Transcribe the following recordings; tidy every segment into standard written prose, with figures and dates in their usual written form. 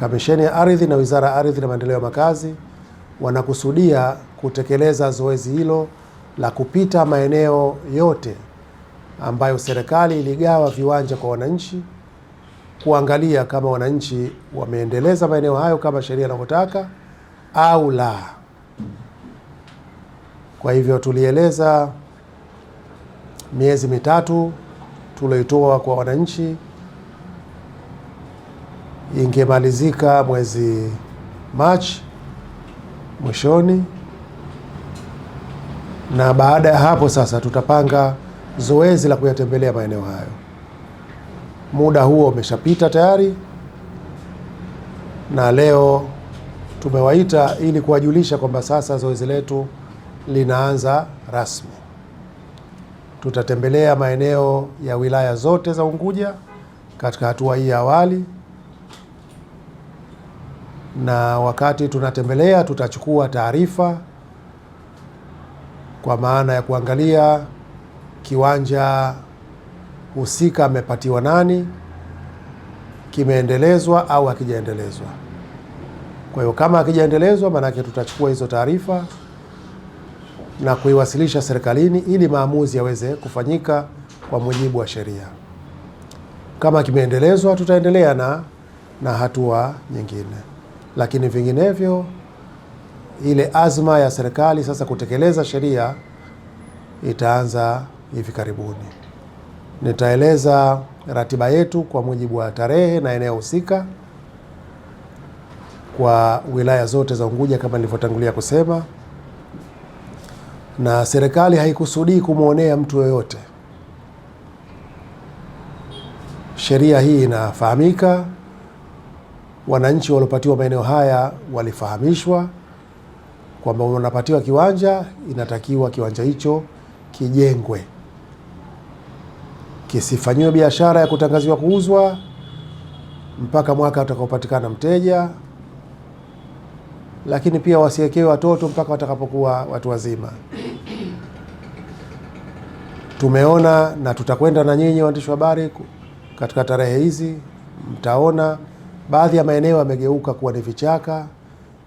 Kamisheni ya Ardhi na Wizara ya Ardhi na Maendeleo ya Makazi wanakusudia kutekeleza zoezi hilo la kupita maeneo yote ambayo serikali iligawa viwanja kwa wananchi, kuangalia kama wananchi wameendeleza maeneo hayo kama sheria inavyotaka au la. Kwa hivyo tulieleza miezi mitatu tulioitoa kwa wananchi ingemalizika mwezi Machi mwishoni, na baada ya hapo sasa tutapanga zoezi la kuyatembelea maeneo hayo. Muda huo umeshapita tayari, na leo tumewaita ili kuwajulisha kwamba sasa zoezi letu linaanza rasmi. Tutatembelea maeneo ya wilaya zote za Unguja katika hatua hii ya awali, na wakati tunatembelea tutachukua taarifa kwa maana ya kuangalia kiwanja husika amepatiwa nani, kimeendelezwa au hakijaendelezwa. Kwa hiyo kama hakijaendelezwa, maanake tutachukua hizo taarifa na kuiwasilisha serikalini ili maamuzi yaweze kufanyika kwa mujibu wa sheria. Kama kimeendelezwa, tutaendelea na hatua nyingine, lakini vinginevyo ile azma ya serikali sasa kutekeleza sheria itaanza hivi karibuni. Nitaeleza ratiba yetu kwa mujibu wa tarehe na eneo husika kwa wilaya zote za Unguja kama nilivyotangulia kusema, na serikali haikusudii kumwonea mtu yoyote. Sheria hii inafahamika, wananchi waliopatiwa maeneo haya walifahamishwa kwamba unapatiwa kiwanja, inatakiwa kiwanja hicho kijengwe, kisifanyiwe biashara ya kutangaziwa kuuzwa mpaka mwaka utakaopatikana mteja, lakini pia wasiwekewe watoto mpaka watakapokuwa watu wazima. Tumeona na tutakwenda na nyinyi waandishi wa habari katika tarehe hizi, mtaona baadhi ya maeneo yamegeuka kuwa ni vichaka,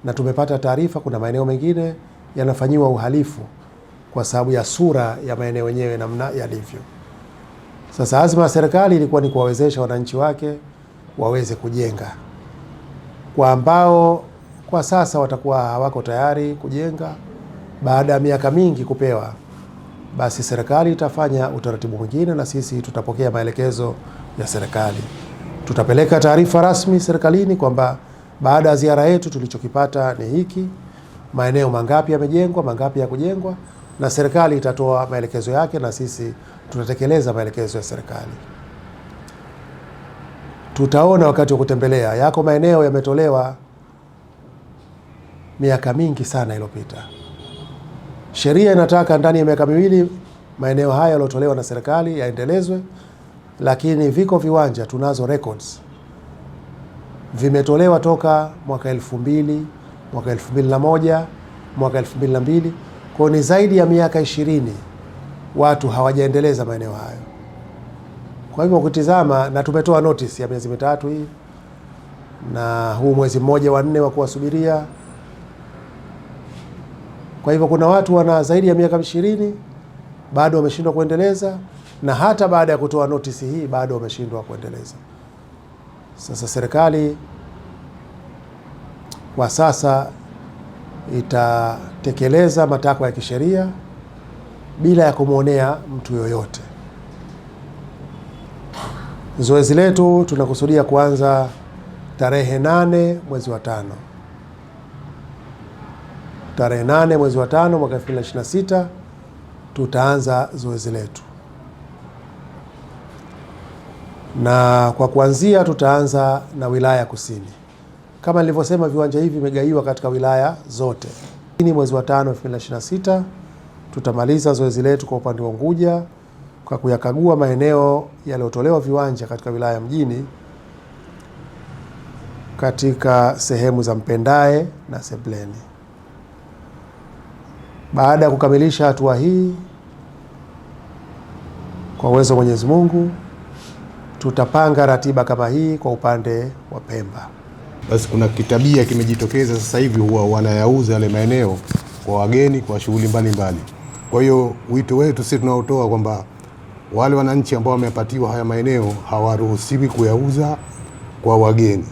na tumepata taarifa kuna maeneo mengine yanafanyiwa uhalifu kwa sababu ya sura ya maeneo yenyewe namna yalivyo. Sasa azma ya serikali ilikuwa ni kuwawezesha wananchi wake waweze kujenga. Kwa ambao kwa sasa watakuwa hawako tayari kujenga baada ya miaka mingi kupewa, basi serikali itafanya utaratibu mwingine na sisi tutapokea maelekezo ya serikali. Tutapeleka taarifa rasmi serikalini kwamba baada ya ziara yetu tulichokipata ni hiki, maeneo mangapi yamejengwa, mangapi ya kujengwa, na serikali itatoa maelekezo yake na sisi tutatekeleza maelekezo ya serikali. Tutaona wakati wa kutembelea, yako maeneo yametolewa miaka mingi sana iliyopita. Sheria inataka ndani ya miaka miwili maeneo haya yaliyotolewa na serikali yaendelezwe, lakini viko viwanja, tunazo records, vimetolewa toka mwaka 2000, mwaka 2001, mwaka 2002. Kwa ni zaidi ya miaka 20 watu hawajaendeleza maeneo hayo. Kwa hivyo ukitizama, na tumetoa notice ya miezi mitatu hii na huu mwezi mmoja wa 4 wa kuwasubiria. Kwa hivyo kuna watu wana zaidi ya miaka 20 bado wameshindwa kuendeleza, na hata baada ya kutoa notice hii bado wameshindwa kuendeleza. Sasa serikali kwa sasa itatekeleza matakwa ya kisheria bila ya kumwonea mtu yoyote. Zoezi letu tunakusudia kuanza tarehe 8 mwezi wa 5. Tarehe 8 mwezi wa 5 mwaka 2026 tutaanza zoezi letu, na kwa kuanzia tutaanza na wilaya Kusini. Kama nilivyosema, viwanja hivi vimegaiwa katika wilaya zote. Mwezi wa 5 2026 tutamaliza zoezi letu kwa upande wa Unguja kwa kuyakagua maeneo yaliyotolewa viwanja katika wilaya mjini katika sehemu za Mpendae na Sebleni. Baada ya kukamilisha hatua hii, kwa uwezo wa Mwenyezi Mungu, tutapanga ratiba kama hii kwa upande wa Pemba. basi kuna kitabia kimejitokeza sasa hivi, huwa wanayauza yale maeneo kwa wageni kwa shughuli mbalimbali. Kwa hiyo wito wetu sisi tunaotoa kwamba wale wananchi ambao wamepatiwa haya maeneo hawaruhusiwi kuyauza kwa wageni.